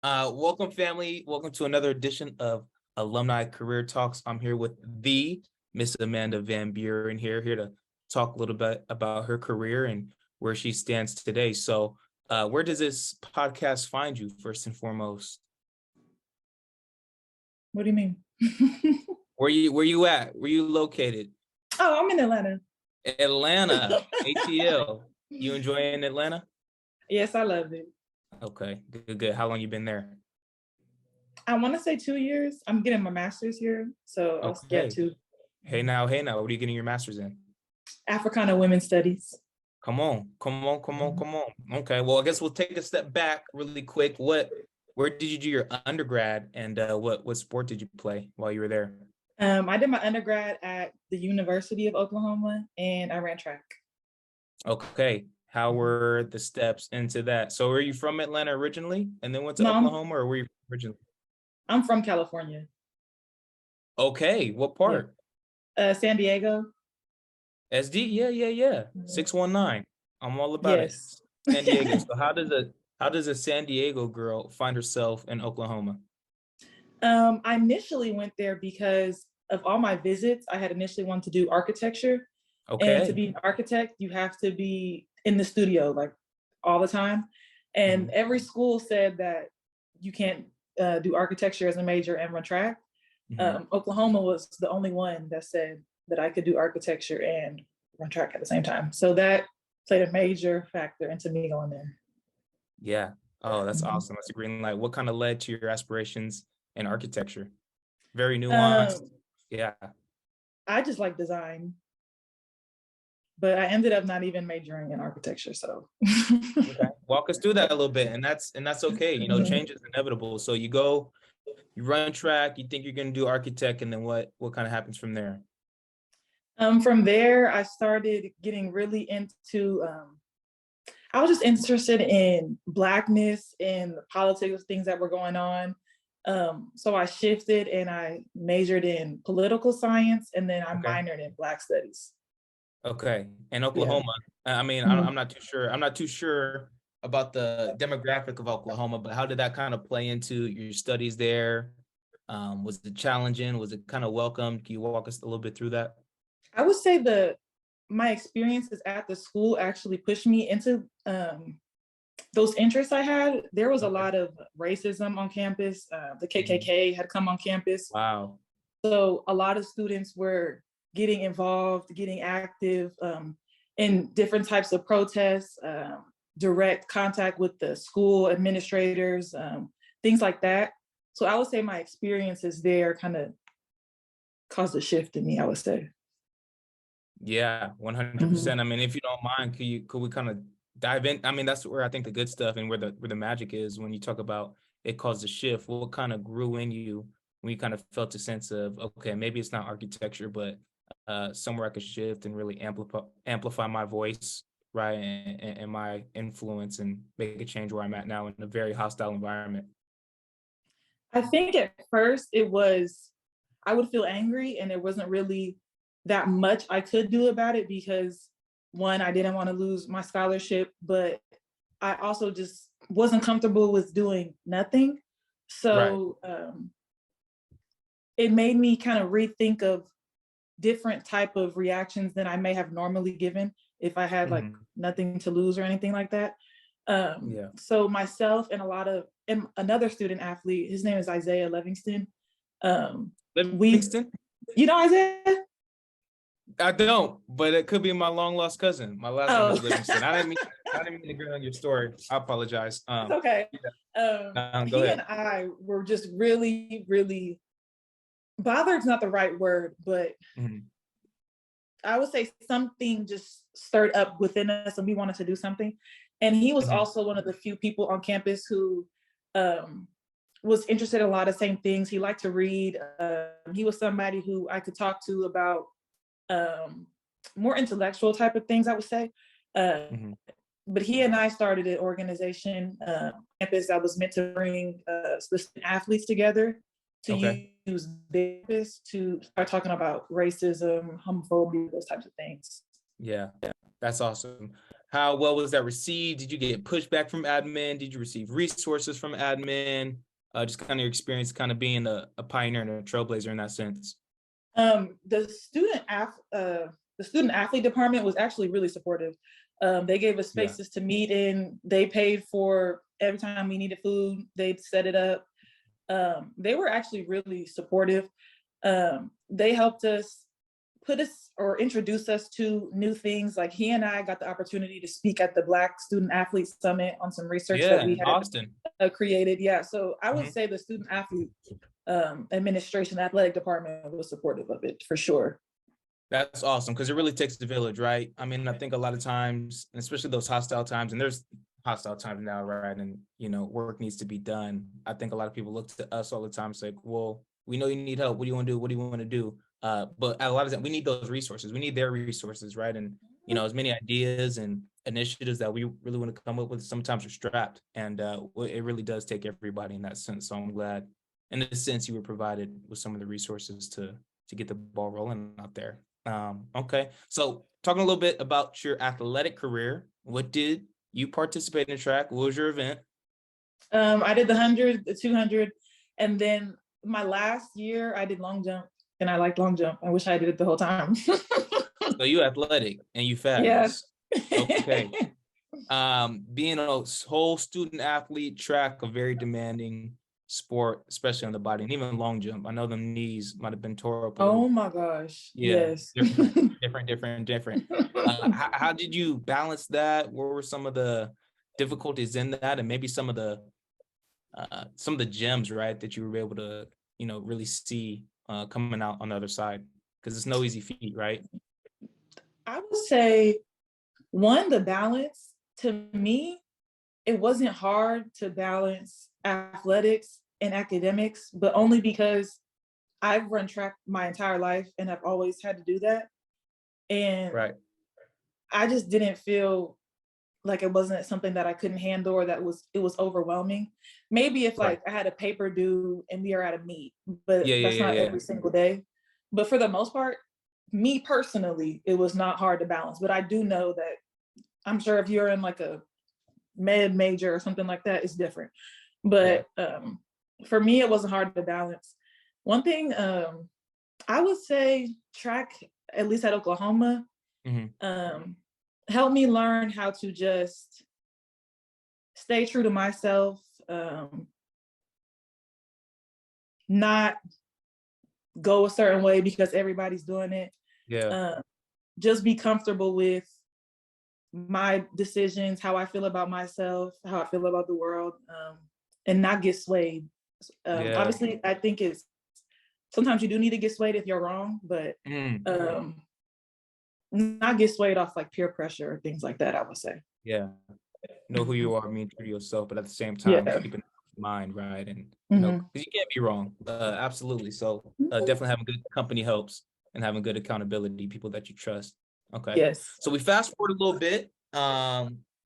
Welcome, family. Welcome to another edition of Alumni Career Talks. I'm here with the Miss Amanda Van Buren here to talk a little bit about her career and where she stands today. So, where does this podcast find you, first and foremost? What do you mean? Where you at? Where you located? Oh, I'm in Atlanta. Atlanta, ATL. You enjoying Atlanta? Yes, I love it. Okay, good. How long you been there? I want to say 2 years. I'm getting my master's here, so I'll get Okay. to Hey now. What are you getting your master's in? Africana Women's Studies. Come on. Okay, well, I guess we'll take a step back really quick. Where did you do your undergrad, and what sport did you play while you were there? I did my undergrad at the University of Oklahoma, and I ran track. Okay, how were the steps into that? So, were you from Atlanta originally, and then went to No, Oklahoma, or were you originally? I'm from California. Okay, what part? San Diego. SD? Yeah. 619. I'm all about it. Yes. San Diego. So, how does a San Diego girl find herself in Oklahoma? I initially went there because of all my visits. I had initially wanted to do architecture. And to Okay. be an architect, you have to be in the studio like all the time. And every school said that you can't do architecture as a major and run track. Oklahoma was the only one that said that I could do architecture and run track at the same time. So that played a major factor into me going there. Yeah. Oh, that's awesome. That's a green light. What kind of led to your aspirations in architecture? Very nuanced. Um, Yeah. I just like design, but I ended up not even majoring in architecture. So Okay. Walk us through that a little bit. And that's okay. Change is inevitable. So you run track, you think you're gonna do architect, and then what kind of happens from there? From there, I started getting really into I was just interested in Blackness and the politics, things that were going on. So I shifted and I majored in political science, and then I Okay. minored in Black studies. Okay. And Yeah. Oklahoma. I mean, I'm Mhm. not too sure. I'm not too sure about the demographic of Oklahoma, but how did that kind of play into your studies there? Was it challenging? Was it kind of welcome? Can you walk us a little bit through that? I would say my experiences at the school actually pushed me into those interests I had. There was a Okay. lot of racism on campus. The Mhm. KKK had come on campus. Wow. So a lot of students were getting involved, getting active in different types of protests, direct contact with the school administrators, things like that. So I would say my experiences there kind of caused a shift in me, I would say. Yeah, Mhm. 100%. I mean, if you don't mind, could we kind of dive in? I mean, that's where I think the good stuff and where the magic is when you talk about it caused a shift. What kind of grew in you when you kind of felt a sense of, okay, maybe it's not architecture, but somewhere I could shift and really amplify my voice, right, and my influence and make a change where I'm at now in a very hostile environment. I think at first I would feel angry and there wasn't really that much I could do about it because one, I didn't want to lose my scholarship, but I also just wasn't comfortable with doing nothing. Right. So it made me kind of rethink of different type of reactions than I may have normally given if I had like Hmm. nothing to lose or anything like that. Yeah. So myself and another student athlete, his name is Isaiah Livingston. We, Livingston? you know Isaiah? I don't, but it could be my long lost cousin. My last name Oh, is Livingston. I didn't mean to get on your story. I apologize. it's okay. Yeah, go He and ahead. I were just really, really bothered's not the right word, but Mhm. I would say something just stirred up within us and we wanted to do something. And he was Mhm. also one of the few people on campus who um, was interested in a lot of same things. He liked to read. He was somebody who I could talk to about um, more intellectual type of things, I would say. Uh, Mhm. but he and I started an organization, campus that was meant to bring athletes together to Okay. use this to start talking about racism, homophobia, those types of things. Yeah, that's awesome. How well was that received? Did you get pushback from admin? Did you receive resources from admin? Just kind of your experience kind of being a pioneer and a trailblazer in that sense. The student athlete department was actually really supportive. They gave us Yeah. spaces to meet in. They paid for every time we needed food. They'd set it up. They were actually really supportive. They helped us put us or introduce us to new things. Like he and I got the opportunity to speak at the Black Student Athlete Summit on some research Yeah, that we in had Austin. created. Yeah, so I would Mhm. say the student athlete administration athletic department was supportive of it for sure. That's awesome because it really takes the village, right? I mean, I think a lot of times, and especially those hostile times, and there's hostile times now, right? And work needs to be done. I think a lot of people look to us all the time. It's like, well, we know you need help. What do you want to do? What do you want to do? But a lot of time, we need those resources. We need their resources, right? And as many ideas and initiatives that we really want to come up with, sometimes are strapped, and it really does take everybody in that sense. So I'm glad, in a sense, you were provided with some of the resources to get the ball rolling out there. Okay. So talking a little bit about your athletic career, what did you participate in track? What was your event? I did the 100, the 200, and then my last year I did long jump, and I liked long jump. I wish I did it the whole time. So you athletic and you Yeah. fast. Okay. Being a whole student athlete, track, a very demanding sport, especially on the body, and even long jump. I know the knees might have been tore up a Oh little. my gosh. Yeah, Yes. different. How did you balance that? What were some of the difficulties in that, and maybe some of the gems, right, that you were able to, really see coming out on the other side? Because it's no easy feat, right? I would say one, the balance. To me, it wasn't hard to balance athletics and academics, but only because I've run track my entire life and I've always had to do that. And Right. I just didn't feel like it wasn't something that I couldn't handle or it was overwhelming. Maybe if Right. like I had a paper due and we are at a meet, but Yeah, yeah, that's yeah, not yeah. every single day. But for the most part, me personally, it was not hard to balance. But I do know that I'm sure if you're in like a med major or something like that, it's different. Yeah. But for me, it wasn't hard to balance. One thing I would say track, at least at Oklahoma, Hmm. helped me learn how to just stay true to myself, not go a certain way because everybody's doing it. Yeah. Uh, just be comfortable with my decisions, how I feel about myself, how I feel about the world, and not get swayed. Yeah. Obviously, I think it's sometimes you do need to get swayed if you're wrong, but Mm. not get swayed off like peer pressure or things like that, I would say. Yeah. Know who you are, mean true to yourself, but at the same time, Yeah. keeping in mind, right? And Mm-hmm. because you can't be wrong. Absolutely. So definitely having good company helps, and having good accountability, people that you trust. Okay. Yes. So we fast forward a little bit.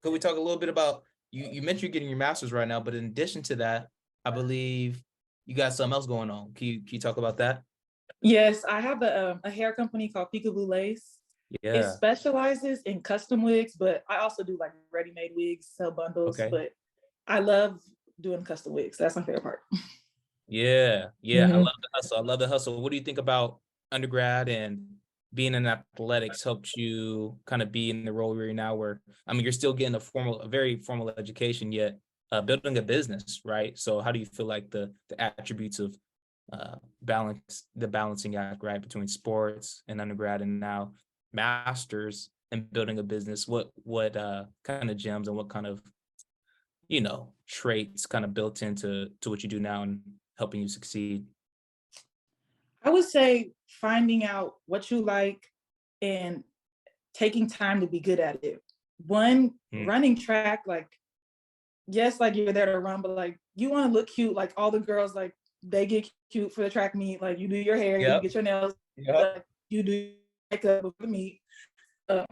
Could we talk a little bit about you mentioned you're getting your master's right now, but in addition to that, I believe you got something else going on. Can you talk about that? Yes, I have a hair company called Peekaboo Lace. It Yeah. specializes in custom wigs, but I also do like ready-made wigs, sell bundles, Okay. but I love doing custom wigs. That's my favorite part. Yeah. Yeah. I Mm-hmm. love the hustle. I love the hustle. What do you think about undergrad and being in athletics helped you kind of be in the role you're in now where, I mean, you're still getting a very formal education, yet building a business, right? So how do you feel like the attributes of the balancing act, right, between sports and undergrad and now masters and building a business? What kind of gems and what kind of, traits kind of built into what you do now and helping you succeed? I would say finding out what you like and taking time to be good at it. One, Mm. running track, like, yes, like you're there to run, but like you want to look cute. Like all the girls, like they get cute for the track meet. Like you do your hair, you Yep. get your nails, Yep. you do makeup before the meet. Uh,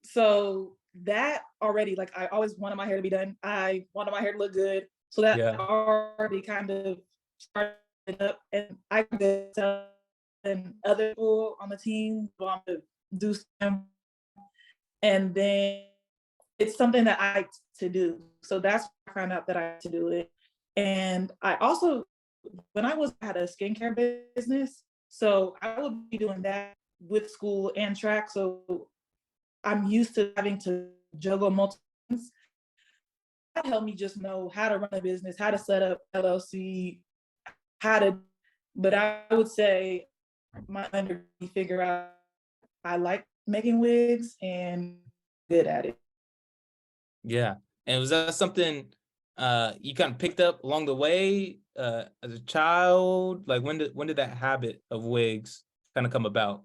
so that already, like I always wanted my hair to be done. I wanted my hair to look good. So that Yeah. already kind of started up, and I could tell other people on the team want to do some. And then it's something that I like to do. So that's why I found out that I had to do it. And I also, when I had a skincare business, so I would be doing that with school and track. So I'm used to having to juggle multiple things. That helped me just know how to run a business, how to set up LLC, how to, but I would say my under figure out I like making wigs and good at it. Yeah. And was that something you kind of picked up along the way as a child? Like when did that habit of wigs kind of come about?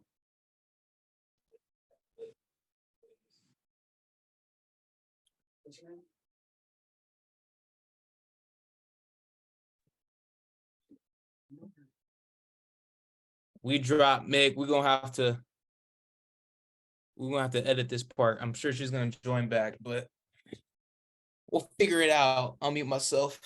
We dropped Meg. We're gonna have to edit this part. I'm sure she's gonna join back, but we'll figure it out. I'll mute myself.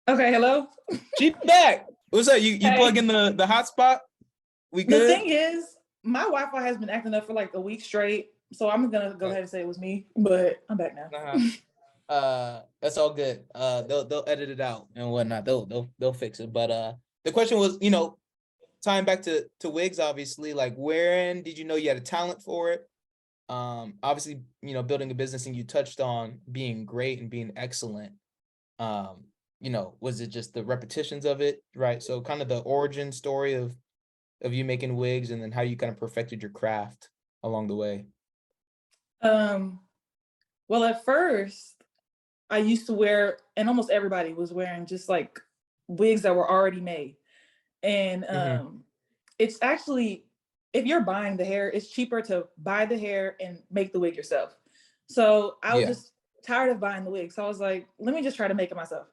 Okay, hello. She back. What's up? You plug Hey. in the hotspot? We The good? thing is, my Wi-Fi has been acting up for like a week straight. So I'm gonna go ahead and say it was me, but I'm back now. That's all good. They'll edit it out and whatnot. They'll fix it. But the question was, tying back to wigs, obviously, like wherein did you know you had a talent for it? Obviously, building a business, and you touched on being great and being excellent. Was it just the repetitions of it, right? So kind of the origin story of you making wigs, and then how you kind of perfected your craft along the way. Well, at first, I used to wear, and almost everybody was wearing just like wigs that were already made. And it's actually, if you're buying the hair, it's cheaper to buy the hair and make the wig yourself. So I was Yeah. just tired of buying the wig. So I was like, let me just try to make it myself.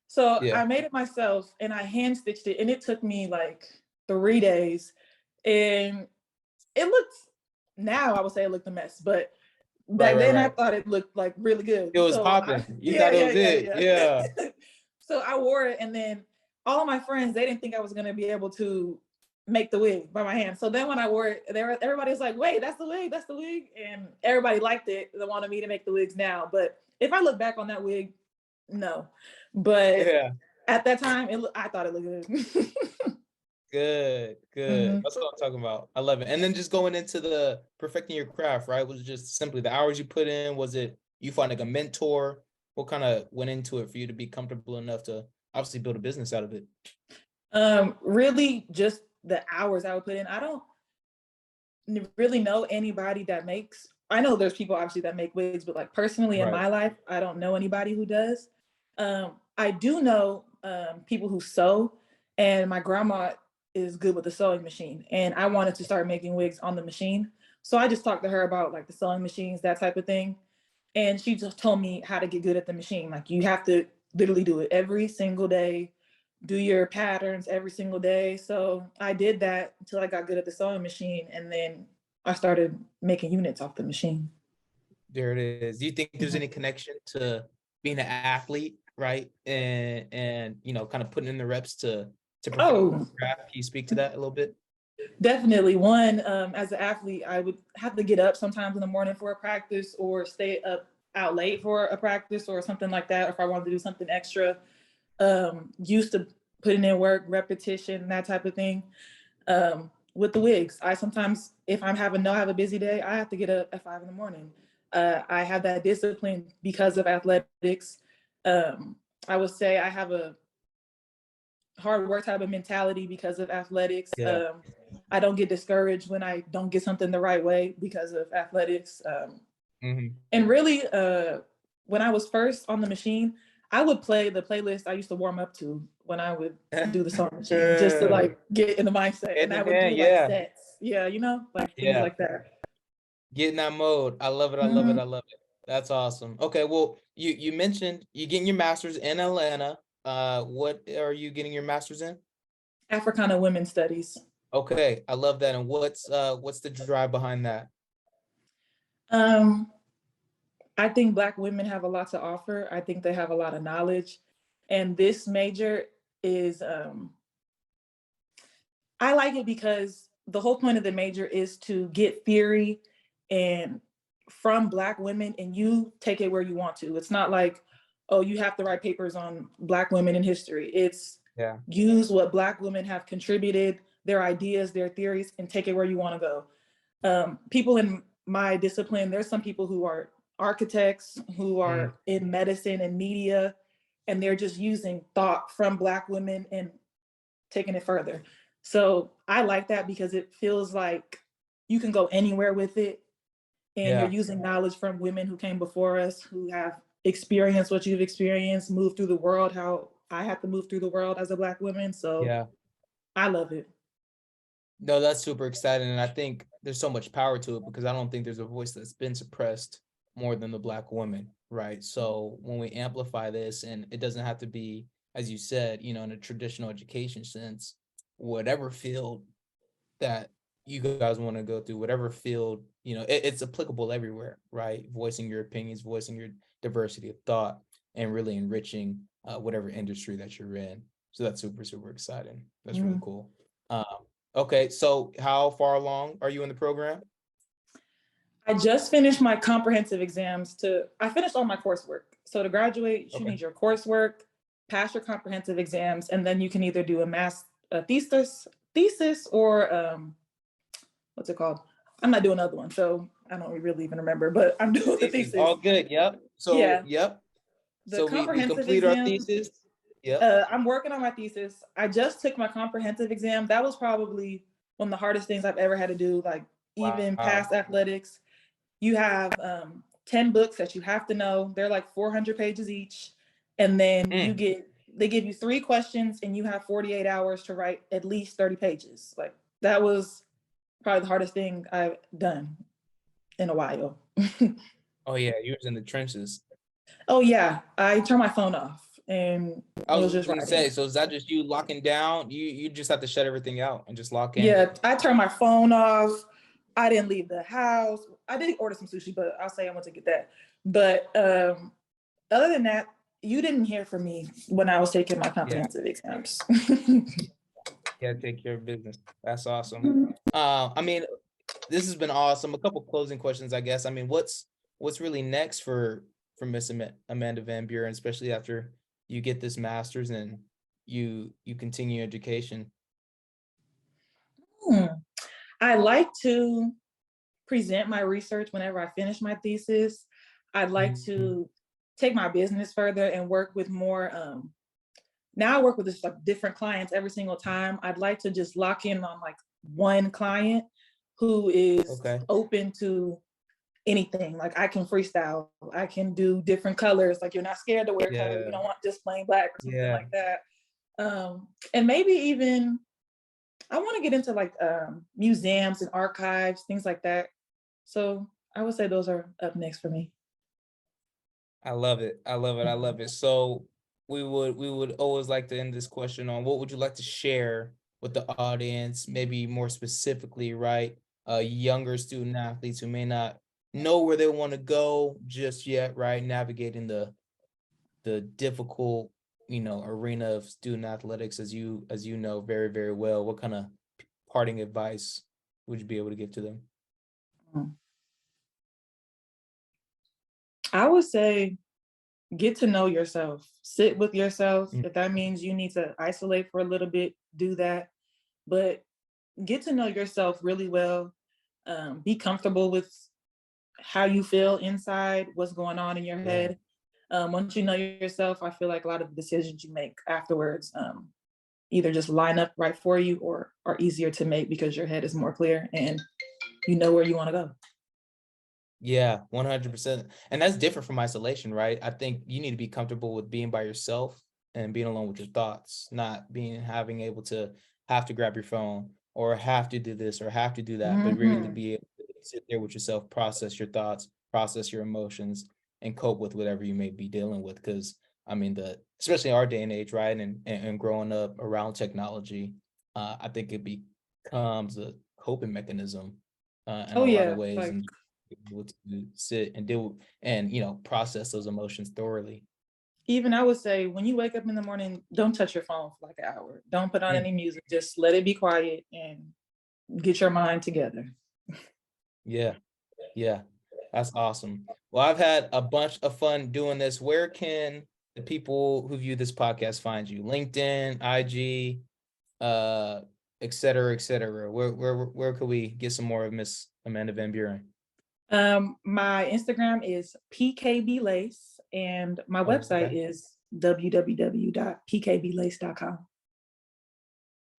So Yeah. I made it myself and I hand stitched it, and it took me like 3 days. And it looked, now I would say it looked a mess, but back then I Right. thought it looked like really good. It was So popping. You thought it was it. Yeah. So I wore it, and then all of my friends, they didn't think I was gonna be able to make the wig by my hand. So then when I wore it, everybody was like, "Wait, that's the wig, that's the wig," and everybody liked it. They wanted me to make the wigs now. But if I look back on that wig, no. But Yeah. at that time, I thought it looked good. Good. Mhm. That's what I'm talking about. I love it. And then just going into the perfecting your craft, right? Was it just simply the hours you put in? Was it you find like a mentor? What kind of went into it for you to be comfortable enough to obviously build a business out of it? Really, just the hours I would put in. I don't really know anybody that makes. I know there's people obviously that make wigs, but like personally in Right. my life, I don't know anybody who does. I do know people who sew, and my grandma is good with the sewing machine, and I wanted to start making wigs on the machine. So I just talked to her about like the sewing machines, that type of thing, and she just told me how to get good at the machine. Like you have to literally do it every single day, do your patterns every single day. So I did that until I got good at the sewing machine, and then I started making units off the machine. There it is. Do you think there's any connection to being an athlete, right? And kind of putting in the reps to perfect Oh, craft? Can you speak to that a little bit? definitely. One, as an athlete, I would have to get up sometimes in the morning for a practice, or stay up out late for a practice or something like that. Or if I wanted to do something extra, used to putting in work, repetition, that type of thing. With the wigs, I sometimes, if I have a busy day, I have to get up at 5 in the morning. I have that discipline because of athletics. I would say I have a hard work type of mentality because of athletics. Yeah. I don't get discouraged when I don't get something the right way because of athletics. And really, when I was first on the machine, I would play the playlist I used to warm up to when I would do the song machine, just to like get in the mindset. And I would do like sets. Yeah, like things like that. Get in that mode. I love it. I love it. I love it. That's awesome. Okay, well, you mentioned you getting your master's in Atlanta. What are you getting your master's in? Africana Women Studies. Okay, I love that. And what's the drive behind that? I think Black women have a lot to offer. I think they have a lot of knowledge. And this major is, I like it because the whole point of the major is to get theory and from Black women, and you take it where you want to. It's not like, oh, you have to write papers on Black women in history. It's use what Black women have contributed, their ideas, their theories, and take it where you want to go. People in my discipline, there's some people who are architects, who are in medicine and media, and they're just using thought from Black women and taking it further. So I like that because it feels like you can go anywhere with it, and you're using knowledge from women who came before us, who have experienced what you've experienced, moved through the world, how I have to move through the world as a Black woman. So I love it. No, that's super exciting. And I think there's so much power to it because I don't think there's a voice that's been suppressed more than the Black woman, right? So when we amplify this, and it doesn't have to be, as you said, in a traditional education sense, whatever field that you guys want to go through, whatever field, it's applicable everywhere, right? Voicing your opinions, voicing your diversity of thought, and really enriching whatever industry that you're in. So that's super, super exciting. That's really cool. Okay, so how far along are you in the program? I just finished my comprehensive exams. I finished all my coursework. So to graduate, you need your coursework, pass your comprehensive exams, and then you can either do a thesis, or what's it called? I'm not doing another one, so I don't really even remember, but I'm doing the thesis. All good. Yep. So The we complete our thesis. I'm working on my thesis. I just took my comprehensive exam. That was probably one of the hardest things I've ever had to do, like even past athletics. You have 10 books that you have to know. They're like 400 pages each. And then they give you 3 questions and you have 48 hours to write at least 30 pages. Like that was probably the hardest thing I've done in a while. Oh yeah, you was in the trenches. Oh yeah, I turned my phone off and I was just gonna say, so is that just you locking down? You just have to shut everything out and just lock in? Yeah, I turned my phone off. I didn't leave the house. I did order some sushi, but I'll say I went to get that. But other than that, you didn't hear from me when I was taking my comprehensive exams. Take care of business. That's awesome. I mean, this has been awesome. A couple closing questions, I guess. I mean, what's really next for Miss Amanda Van Buren, especially after you get this master's and you continue education? I like to present my research whenever I finish my thesis. I'd like to take my business further and work with more. Now I work with just like different clients every single time. I'd like to just lock in on like one client who is open to anything. Like I can freestyle, I can do different colors. Like you're not scared to wear color. You don't want just plain black or something like that. And maybe even I want to get into like museums and archives, things like that. So I would say those are up next for me. I love it. I love it. I love it. So we would always like to end this question on what would you like to share with the audience, maybe more specifically, right? Younger student athletes who may not know where they want to go just yet, right? Navigating the difficult, arena of student athletics, as you know very, very well. What kind of parting advice would you be able to give to them? I would say get to know yourself, sit with yourself. If that means you need to isolate for a little bit, do that. But get to know yourself really well. Be comfortable with how you feel inside, what's going on in your head. Once you know yourself, I feel like a lot of the decisions you make afterwards either just line up right for you or are easier to make because your head is more clear and you know where you want to go. Yeah, 100%. And that's different from isolation, right? I think you need to be comfortable with being by yourself and being alone with your thoughts, not being having able to have to grab your phone or have to do this or have to do that, but really Hmm. be able to sit there with yourself, process your thoughts, process your emotions, and cope with whatever you may be dealing with. Because I mean, especially our day and age, right? And growing up around technology, I think it becomes a coping mechanism in Oh a lot of yeah, ways, like and able to sit and deal and process those emotions thoroughly. even I would say when you wake up in the morning, don't touch your phone for like an hour. Don't put on Mm, any music. Just let it be quiet and get your mind together. yeah, yeah, that's awesome. Well, I've had a bunch of fun doing this. Where can the people who view this podcast find you? LinkedIn, IG, uh, et cetera, et cetera. Where could we get some more of Miss Amanda Van Buren? My Instagram is PKB Lace and my website Okay. is www.pkblace.com.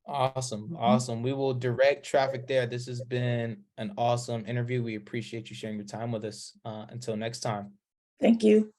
Awesome. Mhm. Awesome. We will direct traffic there. This has been an awesome interview. We appreciate you sharing your time with us. Until next time. Thank you.